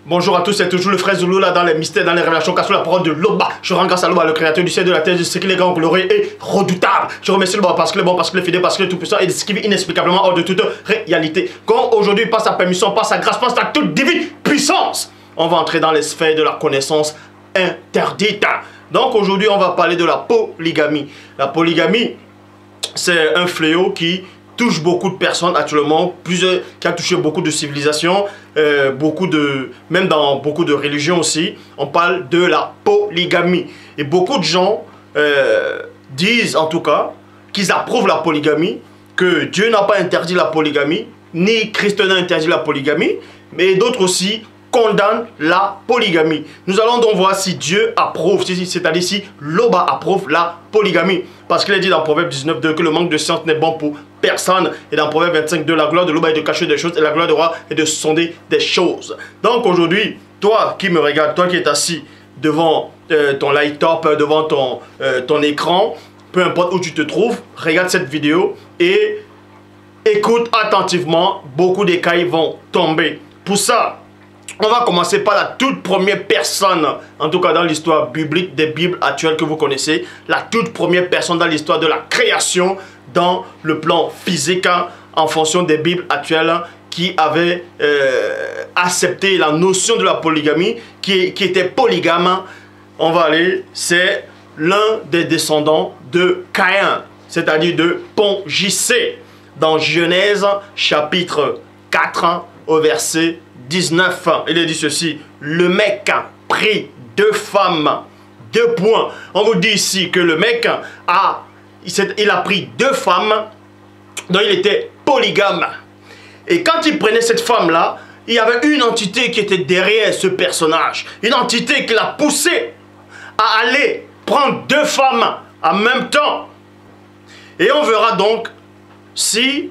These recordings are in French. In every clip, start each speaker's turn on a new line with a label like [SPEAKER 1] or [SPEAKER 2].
[SPEAKER 1] Bonjour à tous, c'est toujours le frère Zulu là dans les mystères, dans les révélations, car sur la parole de Loba. Je rends grâce à Loba, le créateur du ciel et de la terre, de ce qu'il est grand, glorieux et redoutable. Je remercie Loba parce qu'il est bon, parce qu'il est fidèle, parce qu'il est tout puissant et de ce qui vit inexplicablement hors de toute réalité. Quand aujourd'hui, par sa permission, par sa grâce, par sa toute divine puissance, on va entrer dans les sphères de la connaissance interdite. Donc aujourd'hui, on va parler de la polygamie. La polygamie, c'est un fléau qui touche beaucoup de personnes actuellement, qui a touché beaucoup de civilisations, même dans beaucoup de religions aussi. On parle de la polygamie. Et beaucoup de gens disent en tout cas qu'ils approuvent la polygamie, que Dieu n'a pas interdit la polygamie, ni Christ n'a interdit la polygamie, mais d'autres aussi condamnent la polygamie. Nous allons donc voir si Dieu approuve, c'est-à-dire si Loba approuve la polygamie. Parce qu'il est dit dans Proverbe 19.2 que le manque de science n'est bon pour personne. Et dans Proverbe 25.2, la gloire de Loba est de cacher des choses et la gloire de roi est de sonder des choses. Donc aujourd'hui, toi qui me regardes, toi qui es assis devant ton laptop, devant ton écran, peu importe où tu te trouves, regarde cette vidéo et écoute attentivement, beaucoup d'écailles vont tomber. Pour ça, on va commencer par la toute première personne, en tout cas dans l'histoire biblique des Bibles actuelles que vous connaissez, la toute première personne dans l'histoire de la création, dans le plan physique, en fonction des Bibles actuelles, qui avait accepté la notion de la polygamie, qui était polygame. On va aller, c'est l'un des descendants de Caïn, c'est-à-dire de Pongicé, dans Genèse chapitre 4, au verset 19, il est dit ceci: le mec prit 2 femmes, 2 points. On vous dit ici que le mec a pris 2 femmes dont il était polygame. Et quand il prenait cette femme-là, il y avait une entité qui était derrière ce personnage. Une entité qui l'a poussé à aller prendre 2 femmes en même temps. Et on verra donc si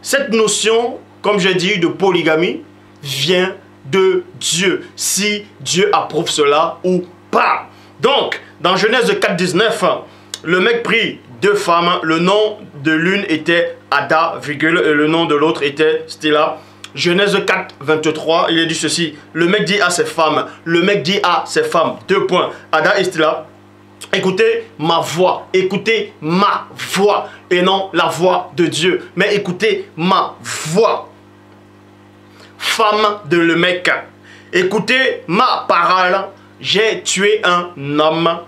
[SPEAKER 1] cette notion, comme j'ai dit, de polygamie vient de Dieu, si Dieu approuve cela ou pas. Donc, dans Genèse 4.19, le mec prit 2 femmes, le nom de l'une était Ada, virgule, et le nom de l'autre était Stella. Genèse 4.23, il est dit ceci: le mec dit à ses femmes, 2 points, Ada et Stella, écoutez ma voix, et non la voix de Dieu, mais écoutez ma voix. Femme de le mec, écoutez ma parole, j'ai tué un homme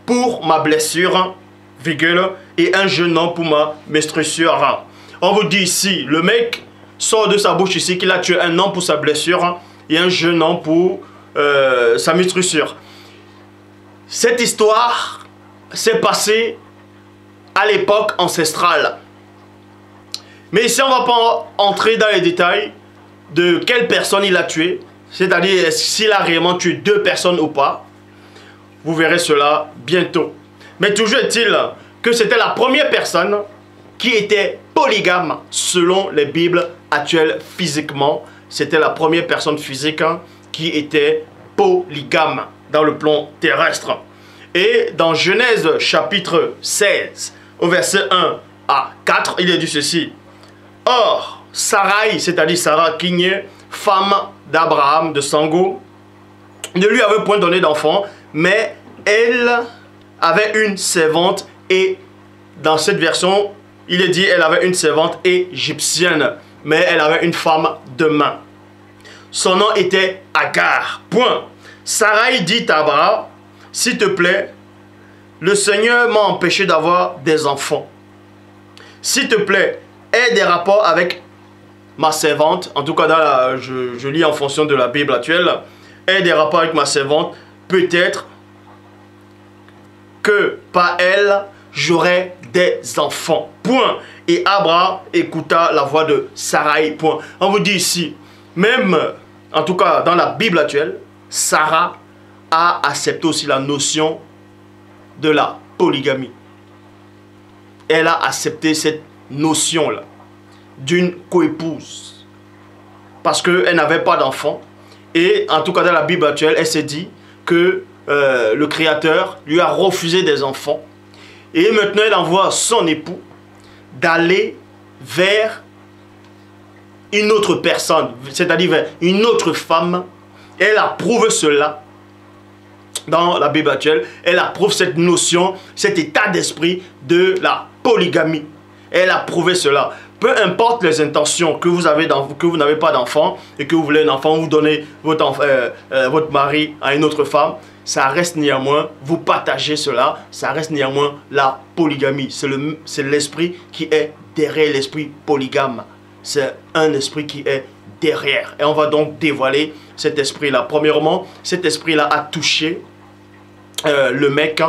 [SPEAKER 1] pour ma blessure, virgule, et un jeune homme pour ma menstruation. On vous dit ici, le mec sort de sa bouche ici qu'il a tué un homme pour sa blessure et un jeune homme pour sa menstruation. Cette histoire s'est passée à l'époque ancestrale. Mais ici, on ne va pas entrer dans les détails de quelle personne il a tué, c'est-à-dire s'il a réellement tué 2 personnes ou pas. Vous verrez cela bientôt. Mais toujours est-il que c'était la première personne qui était polygame selon les Bibles actuelles physiquement. C'était la première personne physique qui était polygame dans le plan terrestre. Et dans Genèse chapitre 16, au verset 1 à 4, il est dit ceci: or, Sarai, c'est-à-dire Sarah, qui est femme d'Abraham, de Sango, ne lui avait point donné d'enfant, mais elle avait une servante, et dans cette version, il est dit elle avait une servante égyptienne, mais elle avait une femme de main. Son nom était Agar. Point. Sarai dit à Abraham: s'il te plaît, le Seigneur m'a empêché d'avoir des enfants. S'il te plaît, aie des rapports avec ma servante, en tout cas je lis en fonction de la Bible actuelle, aie des rapports avec ma servante, peut-être que par elle, j'aurai des enfants. Point. Et Abraham écouta la voix de Sarai. Point. On vous dit ici, même, en tout cas dans la Bible actuelle, Sarah a accepté aussi la notion de la polygamie. Elle a accepté cette notion-là d'une coépouse, parce qu'elle n'avait pas d'enfant. Et en tout cas dans la Bible actuelle, elle s'est dit que le Créateur lui a refusé des enfants, et maintenant elle envoie son époux d'aller vers une autre personne, c'est-à-dire vers une autre femme Elle approuve cela dans la Bible actuelle. Elle approuve cette notion, cet état d'esprit de la polygamie. Elle a prouvé cela. Peu importe les intentions que vous avez, que vous n'avez pas d'enfant et que vous voulez un enfant, vous donnez votre mari à une autre femme, ça reste néanmoins, vous partagez cela, ça reste néanmoins la polygamie. C'est l'esprit qui est derrière l'esprit polygame. C'est un esprit qui est derrière. Et on va donc dévoiler cet esprit-là. Premièrement, cet esprit-là a touché le mec,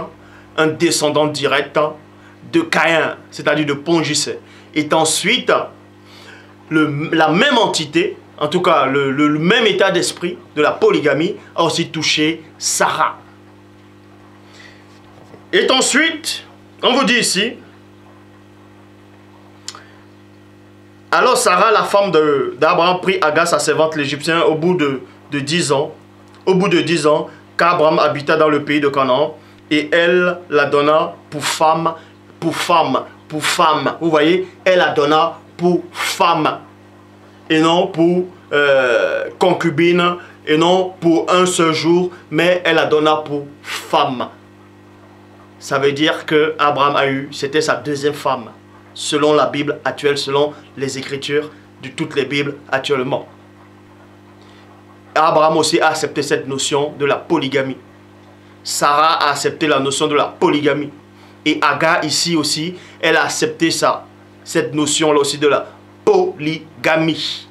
[SPEAKER 1] un descendant direct de Caïn, c'est-à-dire de Pongicé. Et ensuite, la même entité, en tout cas le même état d'esprit de la polygamie, a aussi touché Sarah. Et ensuite, on vous dit ici, alors Sarah, la femme d'Abraham, prit Agar, sa servante l'Égyptien, au bout de 10 ans. Au bout de 10 ans, qu'Abraham habita dans le pays de Canaan, et elle la donna pour femme, pour femme, pour femme. Vous voyez, elle la donna pour femme, et non pour concubine, et non pour un seul jour, mais elle la donna pour femme. Ça veut dire que Abraham a eu, c'était sa deuxième femme, selon la Bible actuelle, selon les Écritures de toutes les Bibles actuellement. Abraham aussi a accepté cette notion de la polygamie. Sarah a accepté la notion de la polygamie. Et Agar ici aussi, elle a accepté cette notion-là aussi de la polygamie.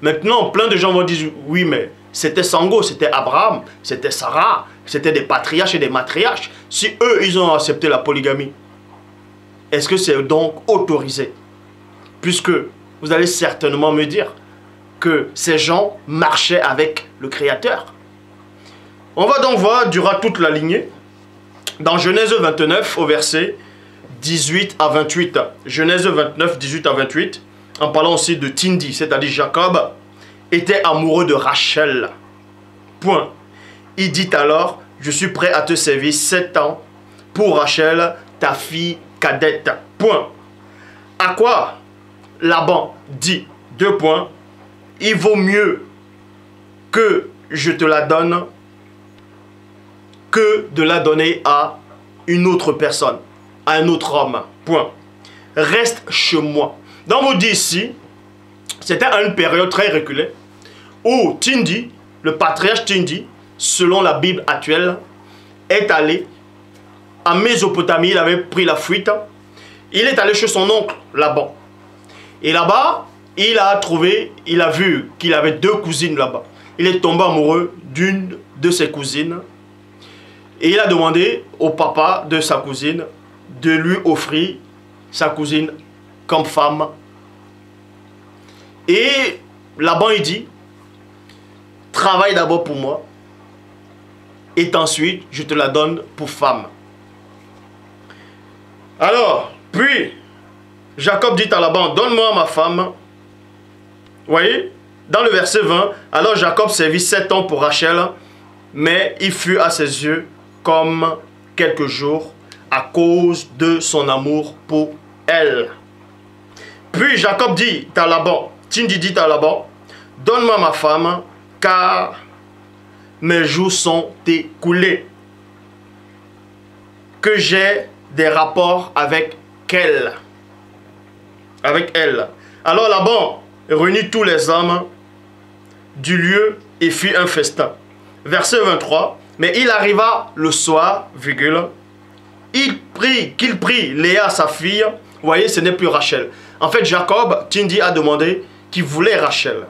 [SPEAKER 1] Maintenant, plein de gens vont dire, oui, mais c'était Sango, c'était Abraham, c'était Sarah, c'était des patriarches et des matriarches. Si eux, ils ont accepté la polygamie, est-ce que c'est donc autorisé? Puisque vous allez certainement me dire que ces gens marchaient avec le Créateur. On va donc voir durant toute la lignée, dans Genèse 29 au verset 18 à 28. Genèse 29, 18 à 28, en parlant aussi de Tindi, c'est-à-dire Jacob, était amoureux de Rachel. Point. Il dit alors, je suis prêt à te servir 7 ans pour Rachel, ta fille cadette. Point. À quoi Laban dit, 2 points, il vaut mieux que je te la donne que de la donner à une autre personne, à un autre homme. Point. Reste chez moi. Donc vous dit ici, c'était à une période très reculée où Tindi, le patriarche Tindi, selon la Bible actuelle, est allé en Mésopotamie. Il avait pris la fuite. Il est allé chez son oncle Laban. Et là-bas, il a vu qu'il avait 2 cousines là-bas. Il est tombé amoureux d'une de ses cousines. Et il a demandé au papa de sa cousine de lui offrir sa cousine comme femme. Et Laban, il dit, travaille d'abord pour moi. Et ensuite, je te la donne pour femme. Alors, puis, Jacob dit à Laban, donne-moi ma femme. Vous voyez, dans le verset 20, alors Jacob servit 7 ans pour Rachel, mais il fut à ses yeux comme quelques jours à cause de son amour pour elle. Puis Jacob dit à Laban, Tindi dit à Laban, donne-moi ma femme, car mes jours sont écoulés, que j'ai des rapports avec elle. Alors Laban réunit tous les hommes du lieu et fit un festin. Verset 23, mais il arriva le soir, virgule, qu'il prit Léa sa fille. Vous voyez, ce n'est plus Rachel. En fait, Jacob, Tindi a demandé qu'il voulait Rachel.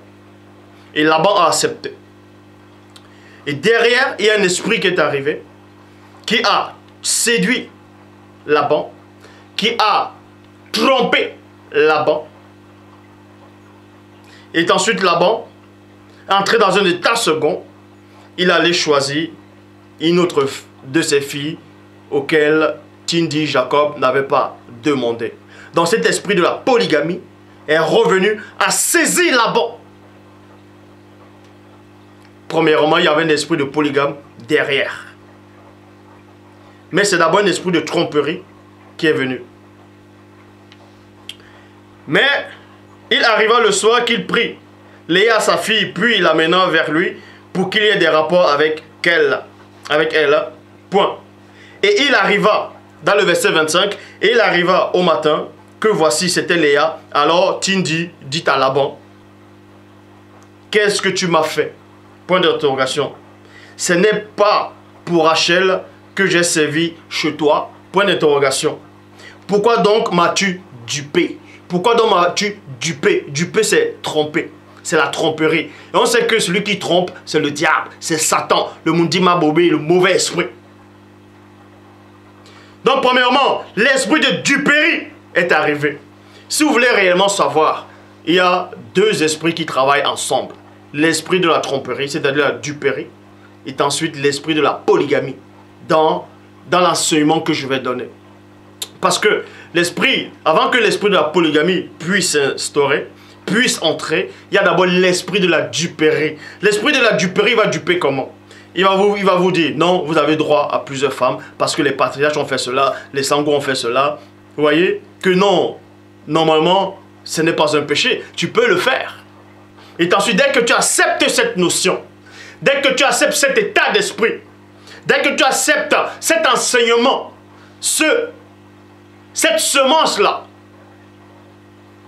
[SPEAKER 1] Et Laban a accepté. Et derrière, il y a un esprit qui est arrivé, qui a séduit Laban, qui a trompé Laban. Et ensuite, Laban, entré dans un état second, il allait choisir une autre de ses filles auxquelles Tindi Jacob n'avait pas demandé. Donc cet esprit de la polygamie est revenu à saisir Laban. Premièrement, il y avait un esprit de polygame derrière. Mais c'est d'abord un esprit de tromperie qui est venu. Mais il arriva le soir qu'il prit Léa sa fille, puis il l'amena vers lui pour qu'il y ait des rapports avec elle. Point. Et il arriva, dans le verset 25, et il arriva au matin, que voici, c'était Léa. Alors Tindi dit à Laban, qu'est-ce que tu m'as fait? Point d'interrogation. Ce n'est pas pour Rachel que j'ai servi chez toi? Point d'interrogation. Pourquoi donc m'as-tu dupé? Pourquoi donc m'as-tu dupé? Dupé, c'est tromper. C'est la tromperie. Et on sait que celui qui trompe, c'est le diable, c'est Satan, le mundi mabobé, le mauvais esprit. Donc, premièrement, l'esprit de duperie est arrivé. Si vous voulez réellement savoir, il y a deux esprits qui travaillent ensemble. L'esprit de la tromperie, c'est-à-dire la duperie, et ensuite l'esprit de la polygamie, dans l'enseignement que je vais donner. Parce que l'esprit, avant que l'esprit de la polygamie puisse s'instaurer, puisse entrer, il y a d'abord l'esprit de la duperie. L'esprit de la duperie va duper comment? Il va vous dire, non, vous avez droit à plusieurs femmes, parce que les patriarches ont fait cela, les Sango ont fait cela. Vous voyez que non, normalement, ce n'est pas un péché, tu peux le faire. Et ensuite, dès que tu acceptes cette notion, dès que tu acceptes cet état d'esprit, dès que tu acceptes cet enseignement, cette semence-là,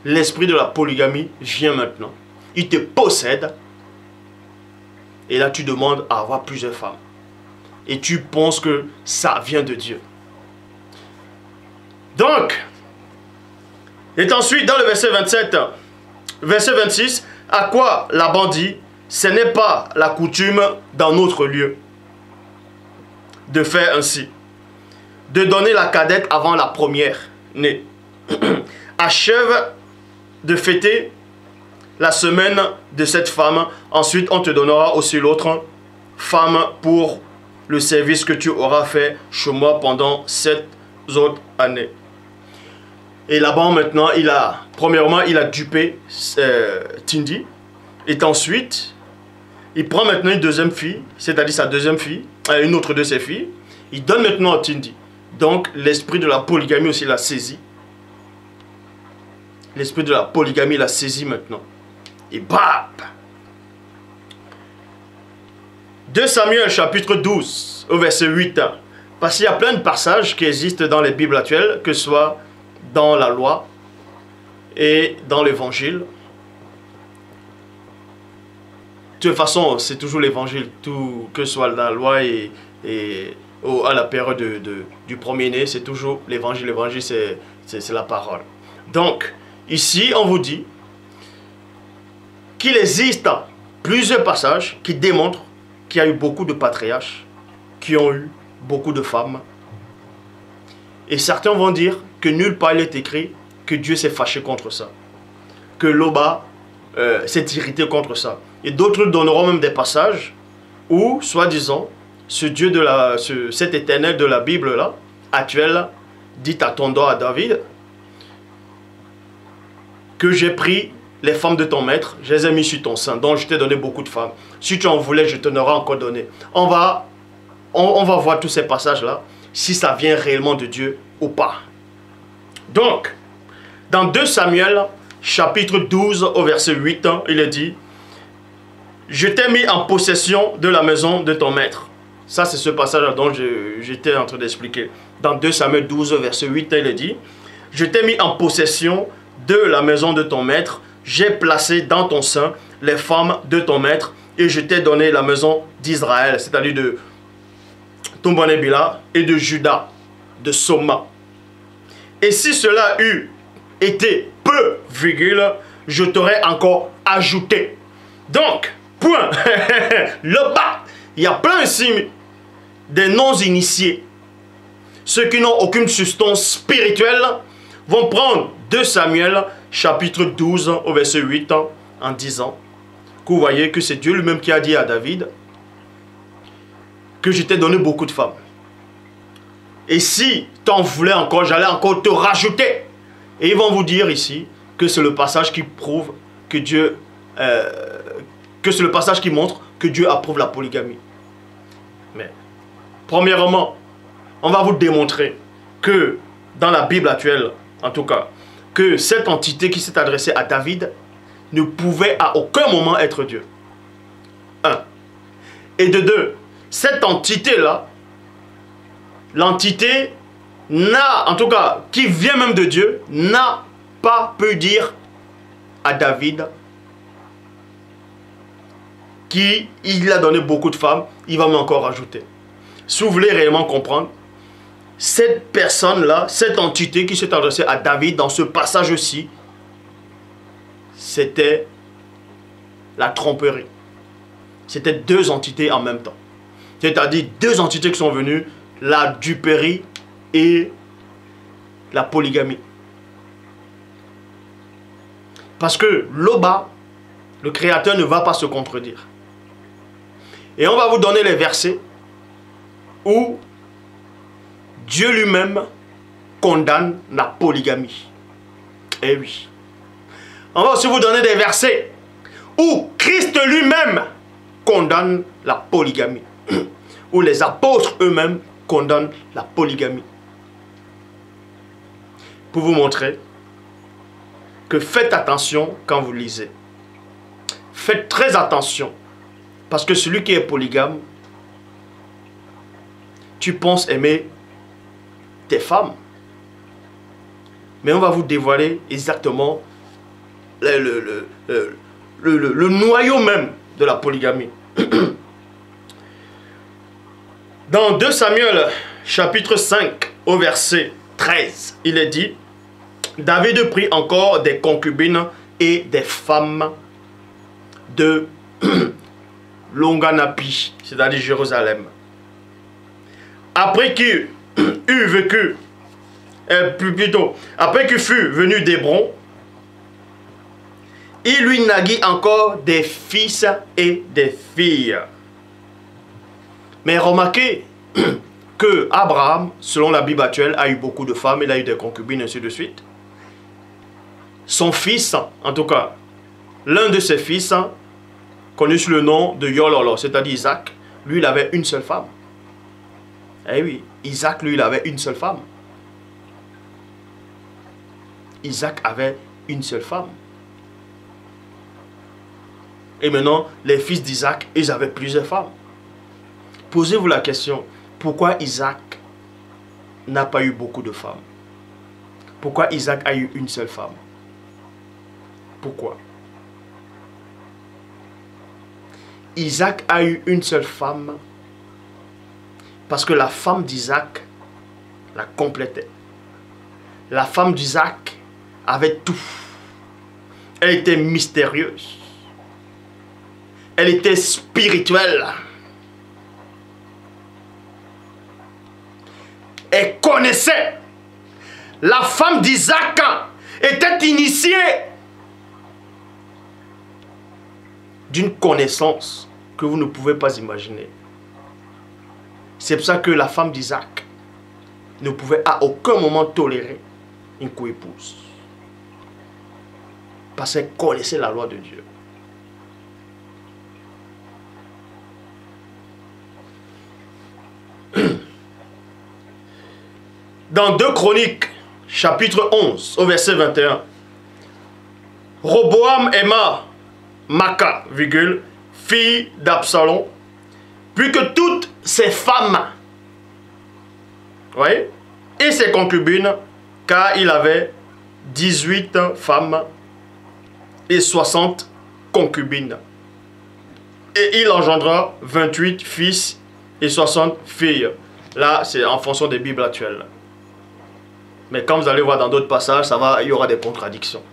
[SPEAKER 1] l'esprit de la polygamie vient maintenant. Il te possède. Et là, tu demandes à avoir plusieurs femmes. Et tu penses que ça vient de Dieu. Donc, et ensuite, dans le verset 27, verset 26, à quoi Laban dit, ce n'est pas la coutume dans notre lieu de faire ainsi, de donner la cadette avant la première née. Achève de fêter la semaine de cette femme, ensuite on te donnera aussi l'autre femme pour le service que tu auras fait chez moi pendant 7 autres années. Et Laban maintenant, premièrement, il a dupé Tindi, et ensuite, il prend maintenant une deuxième fille, c'est-à-dire sa deuxième fille, une autre de ses filles, il donne maintenant à Tindi. Donc l'esprit de la polygamie aussi l'a saisi. L'esprit de la polygamie l'a saisi maintenant. Et bam! 2 Samuel chapitre 12 au verset 8. Parce qu'il y a plein de passages qui existent dans les Bibles actuelles, que ce soit dans la loi et dans l'évangile. De toute façon, c'est toujours l'évangile, que ce soit la loi et à la période du premier-né, c'est toujours l'évangile. L'évangile, c'est la parole. Donc, ici, on vous dit qu'il existe plusieurs passages qui démontrent qu'il y a eu beaucoup de patriarches, qui ont eu beaucoup de femmes. Et certains vont dire que nulle part il est écrit que Dieu s'est fâché contre ça. Que Loba s'est irrité contre ça. Et d'autres donneront même des passages où, soi-disant, cet éternel de la Bible là, actuel, dit à ton dos à David, que j'ai pris les femmes de ton maître, je les ai mis sur ton sein, donc je t'ai donné beaucoup de femmes. Si tu en voulais, je t'en aurais encore donné. On va voir tous ces passages-là, si ça vient réellement de Dieu ou pas. Donc, dans 2 Samuel, chapitre 12, au verset 8, il est dit, « Je t'ai mis en possession de la maison de ton maître. » Ça, c'est ce passage dont j'étais en train d'expliquer. Dans 2 Samuel 12, verset 8, il est dit, « Je t'ai mis en possession de la maison de ton maître. J'ai placé dans ton sein les femmes de ton maître et je t'ai donné la maison d'Israël, c'est-à-dire de Tombonébila et de Juda, de Soma. Et si cela eût été peu, virgule, je t'aurais encore ajouté. » Donc, point. Le bas, il y a plein ici des non-initiés. Ceux qui n'ont aucune substance spirituelle vont prendre 2 Samuel chapitre 12 au verset 8 en disant que vous voyez que c'est Dieu lui-même qui a dit à David que je t'ai donné beaucoup de femmes. Et si tu en voulais encore, j'allais encore te rajouter. Et ils vont vous dire ici que c'est le passage qui prouve que Dieu, que c'est le passage qui montre que Dieu approuve la polygamie. Mais, premièrement, on va vous démontrer que dans la Bible actuelle, en tout cas, que cette entité qui s'est adressée à David ne pouvait à aucun moment être Dieu. 1. Et de deux, cette entité-là, l'entité n'a, en tout cas, qui vient même de Dieu, n'a pas pu dire à David qu'il a donné beaucoup de femmes, il va encore rajouter. Si vous voulez réellement comprendre, cette personne-là, cette entité qui s'est adressée à David dans ce passage-ci, c'était la tromperie. C'était deux entités en même temps. C'est-à-dire deux entités qui sont venues, la duperie et la polygamie. Parce que Loba, le Créateur ne va pas se contredire. Et on va vous donner les versets où Dieu lui-même condamne la polygamie. Eh oui. On va aussi vous donner des versets où Christ lui-même condamne la polygamie. Où les apôtres eux-mêmes condamnent la polygamie. Pour vous montrer que faites attention quand vous lisez. Faites très attention. Parce que celui qui est polygame, tu penses aimer tes femmes. Mais on va vous dévoiler exactement le noyau même de la polygamie. Dans 2 Samuel chapitre 5 au verset 13, il est dit: David prit encore des concubines et des femmes de Longanapi, c'est-à-dire Jérusalem. Après qu'il eut vécu, plutôt, après qu'il fut venu d'Hébron, il lui naguit encore des fils et des filles. Mais remarquez que Abraham, selon la Bible actuelle, a eu beaucoup de femmes, il a eu des concubines, ainsi de suite. Son fils, en tout cas, l'un de ses fils, connu sous le nom de Yololo, c'est-à-dire Isaac, lui, il avait une seule femme. Eh oui, Isaac, lui, il avait une seule femme. Isaac avait une seule femme. Et maintenant, les fils d'Isaac, ils avaient plusieurs femmes. Posez-vous la question, pourquoi Isaac n'a pas eu beaucoup de femmes? Pourquoi Isaac a eu une seule femme? Pourquoi? Isaac a eu une seule femme parce que la femme d'Isaac la complétait. La femme d'Isaac avait tout. Elle était mystérieuse. Elle était spirituelle. Elle connaissait. La femme d'Isaac était initiée d'une connaissance que vous ne pouvez pas imaginer. C'est pour ça que la femme d'Isaac ne pouvait à aucun moment tolérer une coépouse. Parce qu'elle connaissait la loi de Dieu. Dans 2 Chroniques, chapitre 11, au verset 21, Roboam aima Maca, fille d'Absalom, puis que toutes ses femmes, voyez, et ses concubines, car il avait 18 femmes et 60 concubines. Et il engendra 28 fils et 60 filles. Là, c'est en fonction des Bibles actuelles. Mais comme vous allez voir dans d'autres passages, il y aura des contradictions.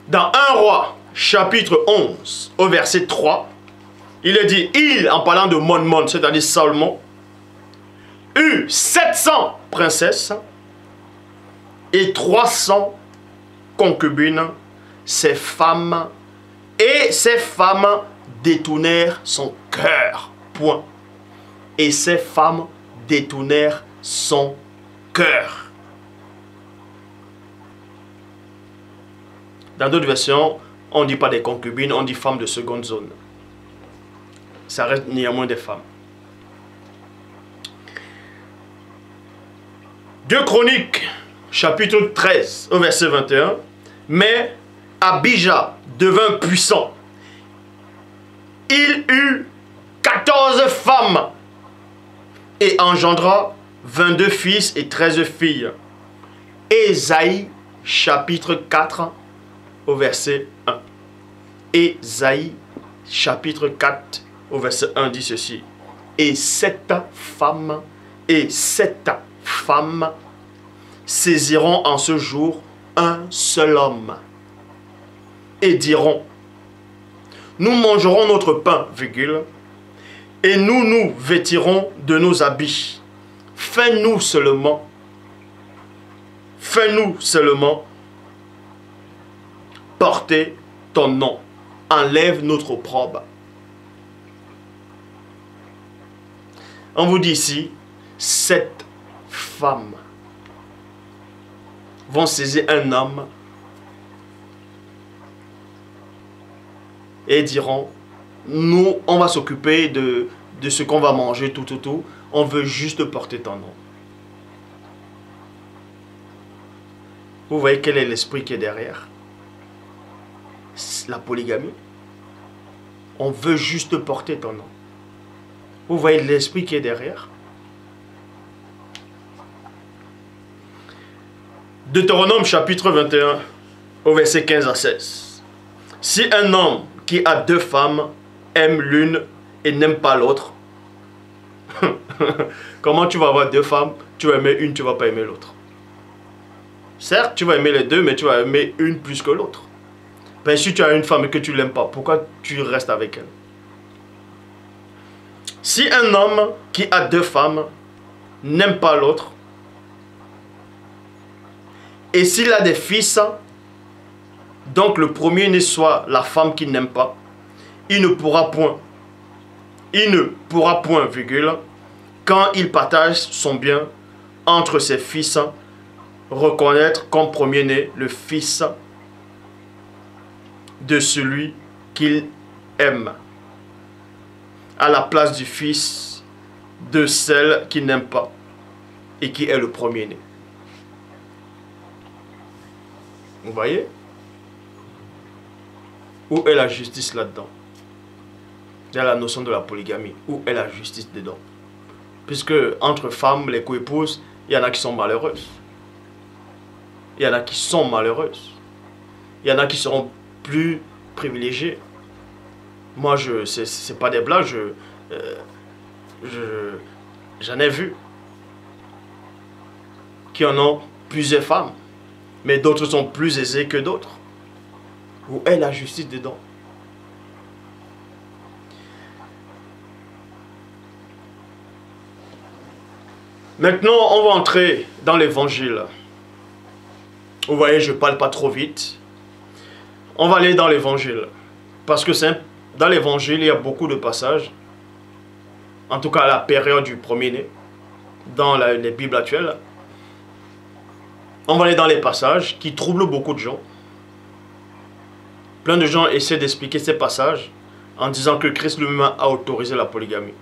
[SPEAKER 1] Dans 1 Roi, chapitre 11, au verset 3, il est dit, il, en parlant de Monmon, c'est-à-dire Salomon, eut 700 princesses et 300 concubines, ses femmes, et ces femmes détournèrent son cœur. Point. Et ces femmes détournèrent son cœur. Dans d'autres versions, on ne dit pas des concubines, on dit femmes de seconde zone. Ça reste néanmoins des femmes. 2 Chroniques, chapitre 13, au verset 21. Mais Abijah devint puissant femme et engendra 22 fils et 13 filles. Ésaïe chapitre 4 au verset 1. Ésaïe chapitre 4 au verset 1 dit ceci. Et cette femme saisiront en ce jour un seul homme et diront, nous mangerons notre pain, virgule, et nous nous vêtirons de nos habits. Fais-nous seulement porter ton nom. Enlève notre opprobre. On vous dit ici, 7 femmes vont saisir un homme et diront, nous, on va s'occuper de ce qu'on va manger, tout. On veut juste porter ton nom. Vous voyez quel est l'esprit qui est derrière? La polygamie. On veut juste porter ton nom. Vous voyez l'esprit qui est derrière? Deutéronome chapitre 21 au verset 15 à 16. Si un homme qui a 2 femmes aime l'une et n'aime pas l'autre, comment tu vas avoir 2 femmes, tu vas aimer une, tu ne vas pas aimer l'autre? Certes, tu vas aimer les 2, mais tu vas aimer une plus que l'autre. Ben, si tu as une femme et que tu ne l'aimes pas, pourquoi tu restes avec elle? Si un homme qui a 2 femmes n'aime pas l'autre, et s'il a des fils, donc le premier-né soit la femme qu'il n'aime pas, il ne pourra point, virgule, quand il partage son bien entre ses fils, reconnaître comme premier-né le fils de celui qu'il aime, à la place du fils de celle qu'il n'aime pas et qui est le premier-né. Vous voyez? Où est la justice là-dedans? Il y a la notion de la polygamie. Où est la justice dedans? Puisque entre femmes, les coépouses, il y en a qui sont malheureuses. Il y en a qui sont malheureuses. Il y en a qui seront plus privilégiés. Moi, c'est pas des blagues, j'en ai vu qui en ont plusieurs femmes, mais d'autres sont plus aisés que d'autres. Où est la justice dedans? Maintenant, on va entrer dans l'évangile. Vous voyez, je ne parle pas trop vite. On va aller dans l'évangile. Parce que dans l'évangile, il y a beaucoup de passages. En tout cas, à la période du premier-né. Dans les Bibles actuelles. On va aller dans les passages qui troublent beaucoup de gens. Plein de gens essaient d'expliquer ces passages en disant que Christ lui-même a autorisé la polygamie.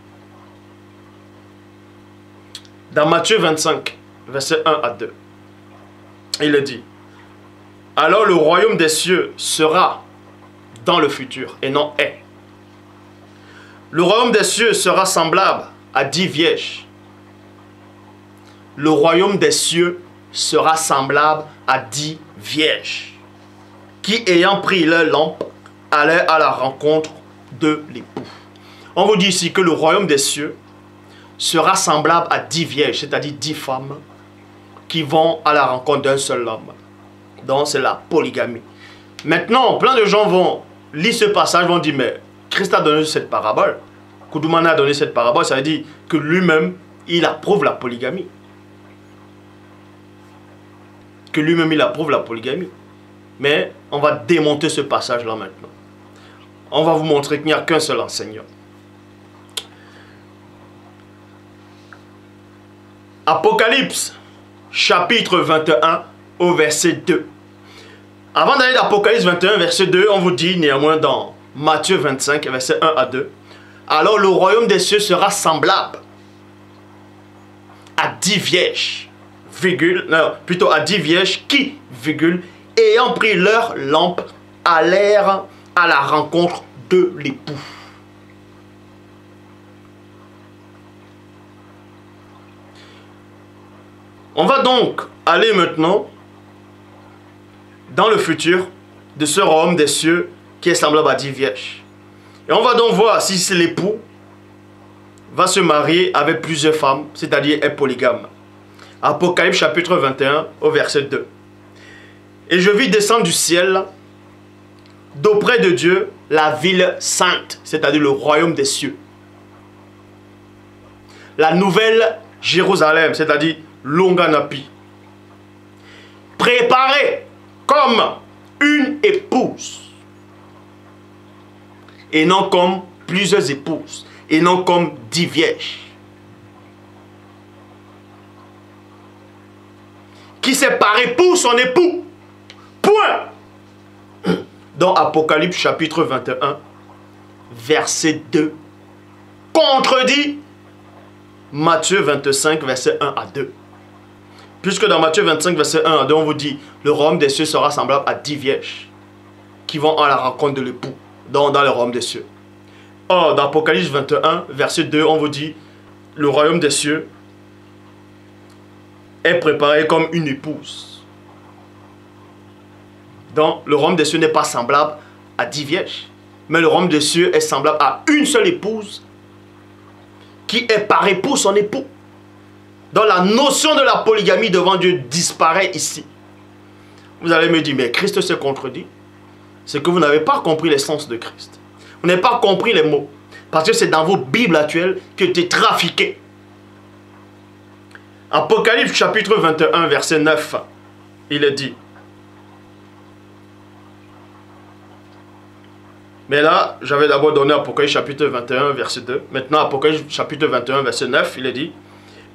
[SPEAKER 1] Dans Matthieu 25, versets 1 à 2, il dit: alors le royaume des cieux sera dans le futur et non est. Le royaume des cieux sera semblable à 10 vierges. Le royaume des cieux sera semblable à 10 vierges qui, ayant pris leur lampe, allaient à la rencontre de l'époux. On vous dit ici que le royaume des cieux sera semblable à 10 vierges, c'est-à-dire 10 femmes qui vont à la rencontre d'un seul homme. Donc c'est la polygamie. Maintenant, plein de gens vont lire ce passage, vont dire, mais Christ a donné cette parabole. Koudoumana a donné cette parabole, ça veut dire que lui-même, il approuve la polygamie. Que lui-même, il approuve la polygamie. Mais on va démonter ce passage-là maintenant. On va vous montrer qu'il n'y a qu'un seul enseignant. Apocalypse, chapitre 21, au verset 2. Avant d'aller d'Apocalypse 21, verset 2, on vous dit néanmoins dans Matthieu 25, verset 1 à 2. Alors le royaume des cieux sera semblable à 10 vierges, virgule, non, plutôt à 10 vierges qui, virgule, ayant pris leur lampe, allèrent à la rencontre de l'époux. On va donc aller maintenant dans le futur de ce royaume des cieux qui est semblable à 10 vierges. Et on va donc voir si l'époux va se marier avec plusieurs femmes, c'est-à-dire est polygame. Apocalypse chapitre 21 au verset 2. Et je vis descendre du ciel, d'auprès de Dieu, la ville sainte, c'est-à-dire le royaume des cieux. La nouvelle Jérusalem, c'est-à-dire Longanapi. Préparée comme une épouse. Et non comme plusieurs épouses. Et non comme 10 vierges. Qui s'est parée pour son époux. Point. Dans Apocalypse chapitre 21, verset 2, contredit Matthieu 25, verset 1 à 2. Puisque dans Matthieu 25, verset 1 à 2, on vous dit, le royaume des cieux sera semblable à 10 vierges qui vont à la rencontre de l'époux dans le royaume des cieux. Or, dans Apocalypse 21, verset 2, on vous dit, le royaume des cieux est préparé comme une épouse. Donc, le royaume des cieux n'est pas semblable à 10 vierges, mais le royaume des cieux est semblable à une seule épouse qui est parée pour son époux. Donc, la notion de la polygamie devant Dieu disparaît ici. Vous allez me dire, mais Christ s'est contredit. C'est que vous n'avez pas compris l'essence de Christ. Vous n'avez pas compris les mots. Parce que c'est dans vos Bibles actuelles que tu es trafiqué. Apocalypse chapitre 21, verset 9, il est dit. Mais là, j'avais d'abord donné Apocalypse chapitre 21, verset 2. Maintenant, Apocalypse chapitre 21, verset 9, il est dit.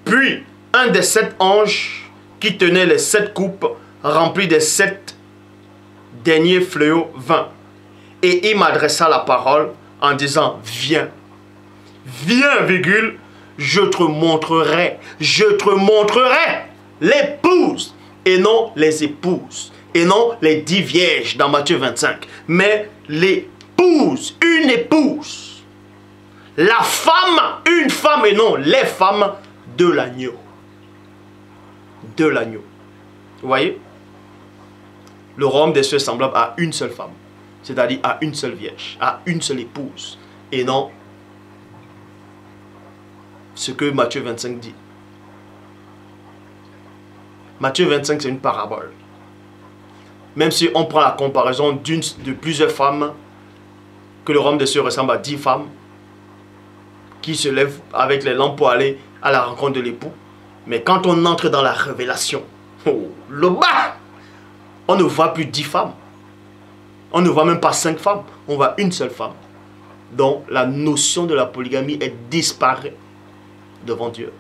[SPEAKER 1] Puis, un des 7 anges qui tenait les 7 coupes remplies des 7 derniers fléaux vint. Et il m'adressa la parole en disant, viens. Viens, virgule, je te montrerai l'épouse et non les épouses. Et non les 10 vierges dans Matthieu 25. Mais l'épouse, une épouse. La femme, une femme et non les femmes de l'agneau. De l'agneau. Vous voyez? Le royaume des cieux est semblable à une seule femme. C'est-à-dire à une seule vierge, à une seule épouse. Et non ce que Matthieu 25 dit. Matthieu 25, c'est une parabole. Même si on prend la comparaison de plusieurs femmes, que le royaume des cieux ressemble à 10 femmes, qui se lèvent avec les lampes pour aller à la rencontre de l'époux. Mais quand on entre dans la révélation, le bas, on ne voit plus 10 femmes. On ne voit même pas 5 femmes. On voit une seule femme. Donc la notion de la polygamie est disparue devant Dieu.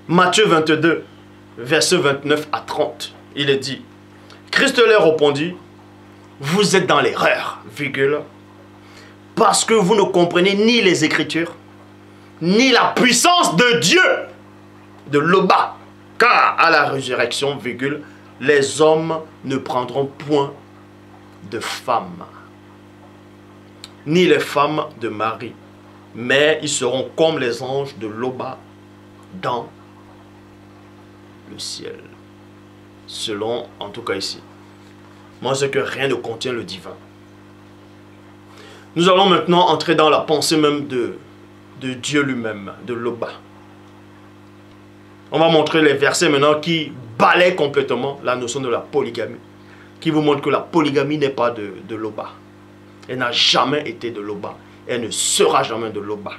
[SPEAKER 1] Matthieu 22, versets 29 à 30, il est dit, Christ leur répondit, vous êtes dans l'erreur, virgule, parce que vous ne comprenez ni les Écritures, ni la puissance de Dieu, de l'Oba, car à la résurrection, virgule, les hommes ne prendront point de femmes, ni les femmes de Marie, mais ils seront comme les anges de l'Oba dans le ciel. Selon, en tout cas ici, moi c'est que rien ne contient le divin. Nous allons maintenant entrer dans la pensée même de Dieu lui-même, de l'Oba. On va montrer les versets maintenant qui balayent complètement la notion de la polygamie. Qui vous montre que la polygamie n'est pas de l'Oba. Elle n'a jamais été de l'Oba. Elle ne sera jamais de l'Oba.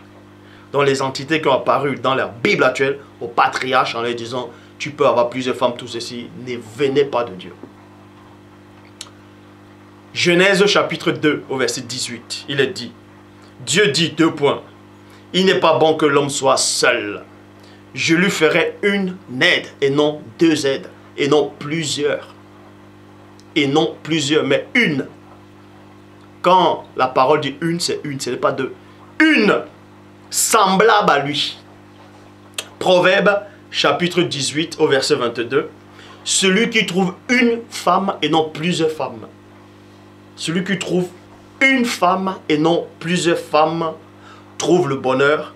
[SPEAKER 1] Donc les entités qui ont apparu dans la Bible actuelle, aux patriarches en leur disant tu peux avoir plusieurs femmes, tout ceci, ne venait pas de Dieu. Genèse chapitre 2 au verset 18, il est dit, Dieu dit, 2 points, il n'est pas bon que l'homme soit seul. Je lui ferai une aide et non 2 aides, et non plusieurs. Et non plusieurs, mais une. Quand la parole dit une, c'est une, ce n'est pas 2. Une semblable à lui. Proverbe chapitre 18 au verset 22. Celui qui trouve une femme et non plusieurs femmes. Celui qui trouve une femme et non plusieurs femmes trouve le bonheur.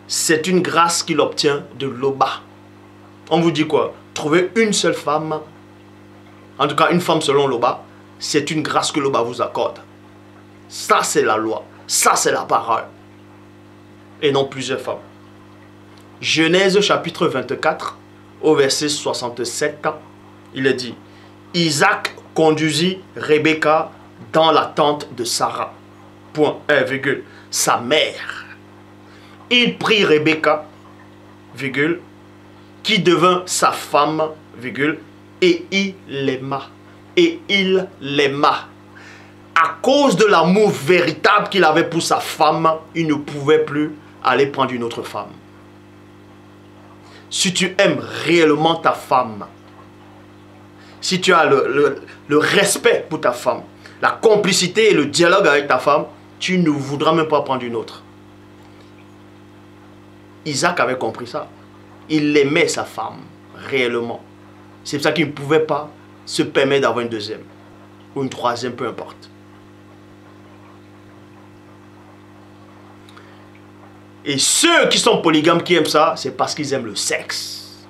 [SPEAKER 1] C'est une grâce qu'il obtient de l'Oba. on vous dit quoi? Trouver une seule femme, en tout cas une femme selon Loba, c'est une grâce que Loba vous accorde. Ça c'est la loi, ça c'est la parole. Et non plusieurs femmes. Genèse chapitre 24, au verset 67, il est dit, Isaac conduisit Rebecca dans la tente de Sarah. Point, virgule, sa mère. Il prit Rebecca, virgule, qui devint sa femme, virgule, et il l'aima. Et il l'aima. À cause de l'amour véritable qu'il avait pour sa femme, il ne pouvait plus aller prendre une autre femme. Si tu aimes réellement ta femme, si tu as le respect pour ta femme, la complicité et le dialogue avec ta femme, tu ne voudras même pas prendre une autre. Isaac avait compris ça. Il aimait sa femme, réellement. C'est pour ça qu'il ne pouvait pas se permettre d'avoir une deuxième. Ou une troisième, peu importe. Et ceux qui sont polygames, qui aiment ça, c'est parce qu'ils aiment le sexe.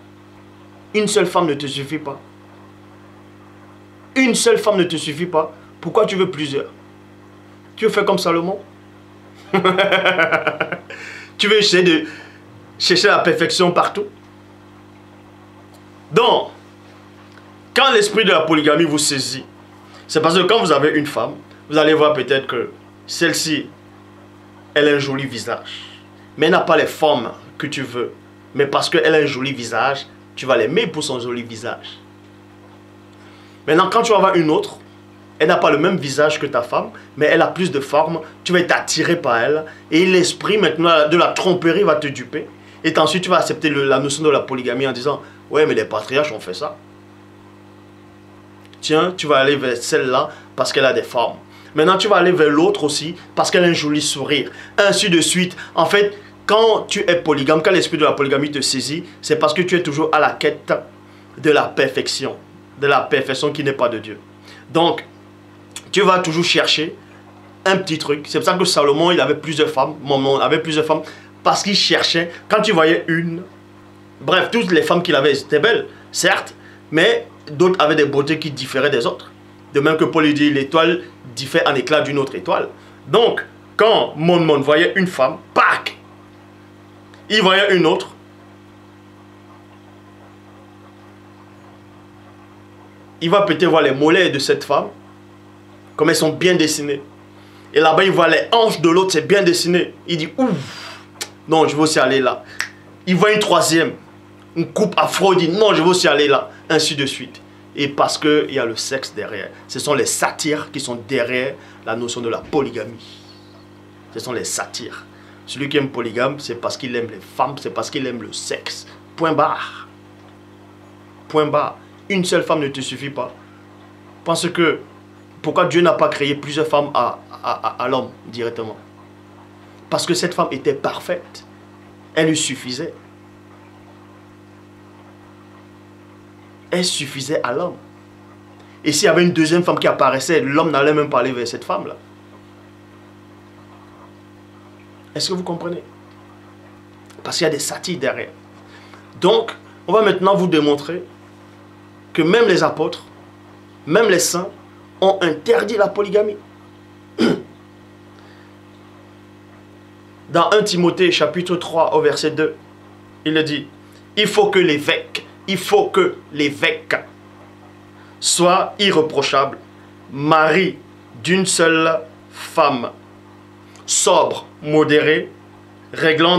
[SPEAKER 1] Une seule femme ne te suffit pas. Une seule femme ne te suffit pas. Pourquoi tu veux plusieurs? Tu veux faire comme Salomon? Tu veux essayer de chercher la perfection partout? Donc, quand l'esprit de la polygamie vous saisit, c'est parce que quand vous avez une femme, vous allez voir peut-être que celle-ci, elle a un joli visage. Mais elle n'a pas les formes que tu veux. Mais parce qu'elle a un joli visage, tu vas l'aimer pour son joli visage. Maintenant, quand tu vas avoir une autre, elle n'a pas le même visage que ta femme, mais elle a plus de forme, tu vas être attiré par elle. Et l'esprit maintenant de la tromperie va te duper. Et ensuite, tu vas accepter la notion de la polygamie en disant, ouais, mais les patriarches ont fait ça. Tiens, tu vas aller vers celle-là parce qu'elle a des formes. Maintenant, tu vas aller vers l'autre aussi parce qu'elle a un joli sourire. Ainsi de suite. En fait, quand tu es polygame, quand l'esprit de la polygamie te saisit, c'est parce que tu es toujours à la quête de la perfection. De la perfection qui n'est pas de Dieu. Donc, tu vas toujours chercher un petit truc. C'est pour ça que Salomon, il avait plusieurs femmes. Mon avait plusieurs femmes parce qu'il cherchait. Quand tu voyais une... Bref, toutes les femmes qu'il avait étaient belles, certes, mais d'autres avaient des beautés qui différaient des autres. De même que Paul dit, l'étoile diffère en éclat d'une autre étoile. Donc, quand Mon voyait une femme, pac, il voyait une autre. Il va peut-être voir les mollets de cette femme, comme elles sont bien dessinées. Et là-bas, il voit les hanches de l'autre, c'est bien dessiné. Il dit, ouf, non, je veux aussi aller là. Il voit une troisième, une coupe afro, il dit, non, je veux aussi aller là. Ainsi de suite. Et parce qu'il y a le sexe derrière. Ce sont les satyres qui sont derrière la notion de la polygamie. Ce sont les satyres. Celui qui aime polygame, c'est parce qu'il aime les femmes, c'est parce qu'il aime le sexe. Point barre. Point barre. Une seule femme ne te suffit pas. Parce que, pourquoi Dieu n'a pas créé plusieurs femmes à l'homme directement? Parce que cette femme était parfaite. Elle lui suffisait. Elle suffisait à l'homme. Et s'il y avait une deuxième femme qui apparaissait, l'homme n'allait même pas aller vers cette femme-là. Est-ce que vous comprenez? Parce qu'il y a des satyres derrière. Donc, on va maintenant vous démontrer que même les apôtres, même les saints, ont interdit la polygamie. Dans 1 Timothée chapitre 3 au verset 2, il dit, il faut que l'évêque soit irréprochable, mari d'une seule femme, sobre, modéré, réglé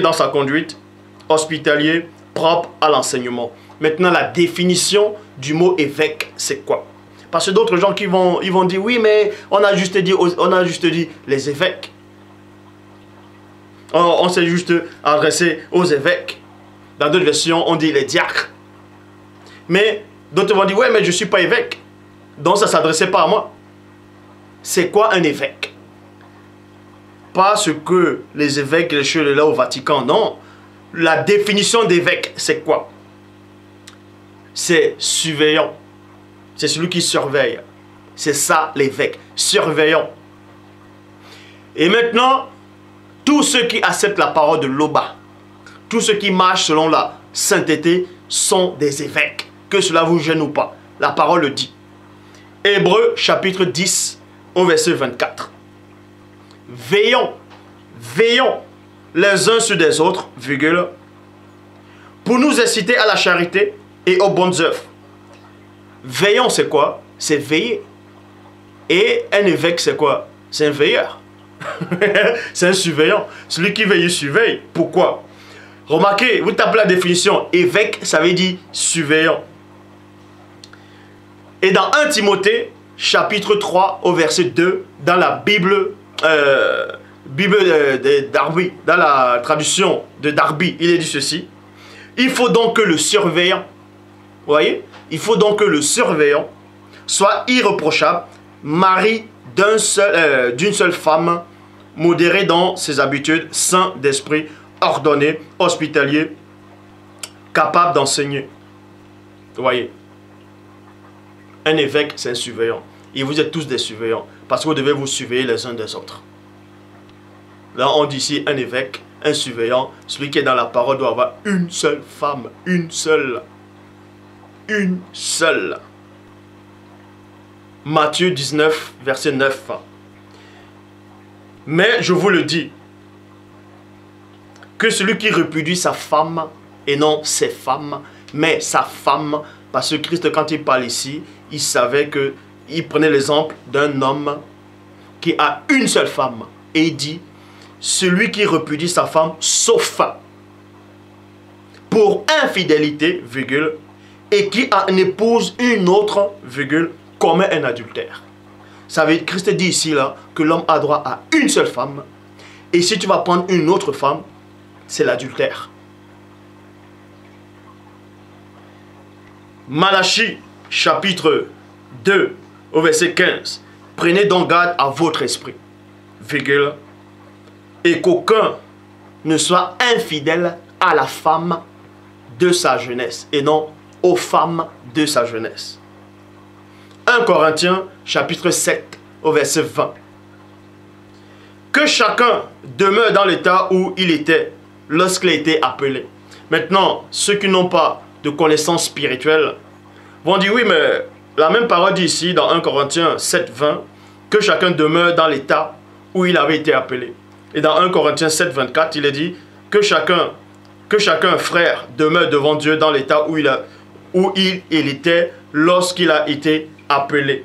[SPEAKER 1] dans sa conduite, hospitalier, propre à l'enseignement. Maintenant, la définition du mot évêque, c'est quoi? Parce que d'autres gens qui vont dire, oui, mais on a juste dit les évêques. On s'est juste adressé aux évêques. Dans d'autres versions, on dit les diacres. Mais d'autres vont dire, ouais, mais je ne suis pas évêque. Donc ça ne s'adressait pas à moi. C'est quoi un évêque? Pas ce que les évêques, les cheveux là au Vatican, non. La définition d'évêque, c'est quoi? C'est surveillant. C'est celui qui surveille. C'est ça l'évêque. Surveillant. Et maintenant, tous ceux qui acceptent la parole de Loba, Tous ceux qui marchent selon la sainteté sont des évêques. Que cela vous gêne ou pas. La parole le dit. Hébreux chapitre 10 au verset 24. Veillons, veillons les uns sur les autres, virgule, pour nous inciter à la charité et aux bonnes œuvres. Veillons, c'est quoi? C'est veiller. Et un évêque, c'est quoi? C'est un veilleur. C'est un surveillant. Celui qui veille, il surveille. Pourquoi? Remarquez, vous tapez la définition. Évêque, ça veut dire surveillant. Et dans 1 Timothée, chapitre 3, au verset 2, dans la Bible de Darby, dans la traduction de Darby, il est dit ceci. Il faut donc que le surveillant, vous voyez, il faut donc que le surveillant soit irréprochable, mari d'une seule femme, modéré dans ses habitudes, saint d'esprit, ordonné, hospitalier, capable d'enseigner. Vous voyez, un évêque, c'est un surveillant. Et vous êtes tous des surveillants, parce que vous devez vous surveiller les uns des autres. Là, on dit ici un évêque, un surveillant, celui qui est dans la parole doit avoir une seule femme, une seule. Une seule. Matthieu 19, verset 9. Mais je vous le dis, que celui qui répudie sa femme, et non ses femmes, mais sa femme, parce que Christ, quand il parle ici, il savait que il prenait l'exemple d'un homme qui a une seule femme. Et il dit, celui qui répudie sa femme, sauf pour infidélité, virgule, et qui en épouse une autre, virgule, commet un adultère. Ça veut dire, Christ dit ici là, que l'homme a droit à une seule femme. Et si tu vas prendre une autre femme, c'est l'adultère. Malachie, chapitre 2, au verset 15. Prenez donc garde à votre esprit, virgule, et qu'aucun ne soit infidèle à la femme de sa jeunesse, et non aux femmes de sa jeunesse. 1 Corinthiens, chapitre 7, au verset 20. Que chacun demeure dans l'état où il était lorsqu'il a été appelé. Maintenant, ceux qui n'ont pas de connaissance spirituelle vont dire, oui, mais la même parole dit ici, dans 1 Corinthiens 7, 20, que chacun demeure dans l'état où il avait été appelé. Et dans 1 Corinthiens 7, 24, il est dit que chacun frère, demeure devant Dieu dans l'état où il était lorsqu'il a été appelé.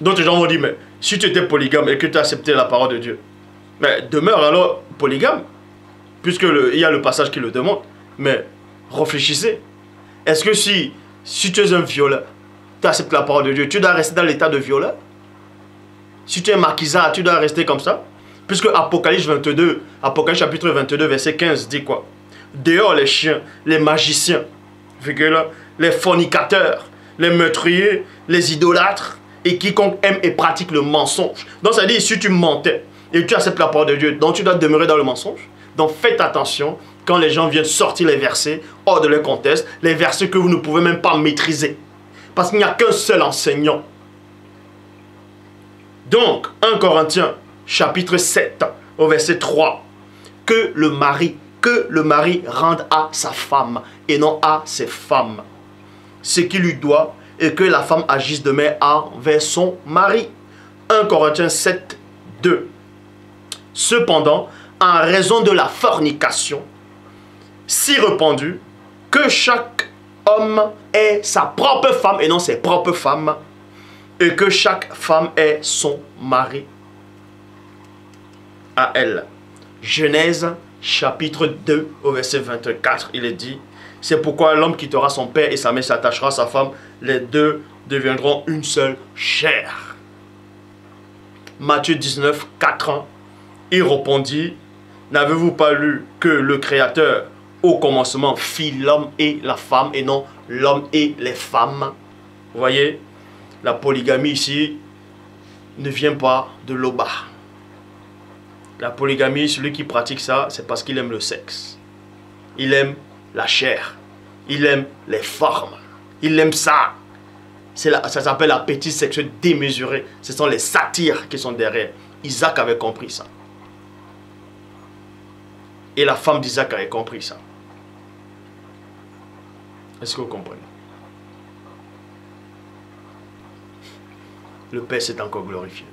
[SPEAKER 1] D'autres gens vont dire, mais si tu étais polygame et que tu as accepté la parole de Dieu, mais demeure alors polygame, puisqu'il y a le passage qui le demande. Mais réfléchissez. Est-ce que si tu es un violeur, tu acceptes la parole de Dieu, tu dois rester dans l'état de violeur? Si tu es marquisard, tu dois rester comme ça? Puisque Apocalypse chapitre 22, verset 15 dit quoi? Dehors les chiens, les magiciens, les fornicateurs, les meurtriers, les idolâtres, et quiconque aime et pratique le mensonge. Donc ça dit, si tu mentais et tu acceptes la parole de Dieu, donc tu dois demeurer dans le mensonge. Donc faites attention quand les gens viennent sortir les versets hors de leur contexte, les versets que vous ne pouvez même pas maîtriser. Parce qu'il n'y a qu'un seul enseignant. Donc, 1 Corinthiens, chapitre 7, au verset 3, que le mari rende à sa femme et non à ses femmes ce qu'il lui doit, et que la femme agisse de même envers son mari. 1 Corinthiens 7, 2. Cependant, en raison de la fornication, si répandue, que chaque homme ait sa propre femme et non ses propres femmes, et que chaque femme ait son mari à elle. Genèse chapitre 2 au verset 24, il est dit, c'est pourquoi l'homme quittera son père et sa mère, s'attachera à sa femme, les deux deviendront une seule chair. Matthieu 19, 4 ans, il répondit, n'avez-vous pas lu que le Créateur au commencement fit l'homme et la femme et non l'homme et les femmes? Vous voyez, la polygamie ici ne vient pas de l'Oba. La polygamie, celui qui pratique ça, c'est parce qu'il aime le sexe. Il aime la chair. Il aime les formes. Il aime ça. Ça s'appelle l'appétit sexuel démesuré. Ce sont les satyres qui sont derrière. Isaac avait compris ça. Et la femme d'Isaac avait compris ça. Est-ce que vous comprenez? Le Père s'est encore glorifié.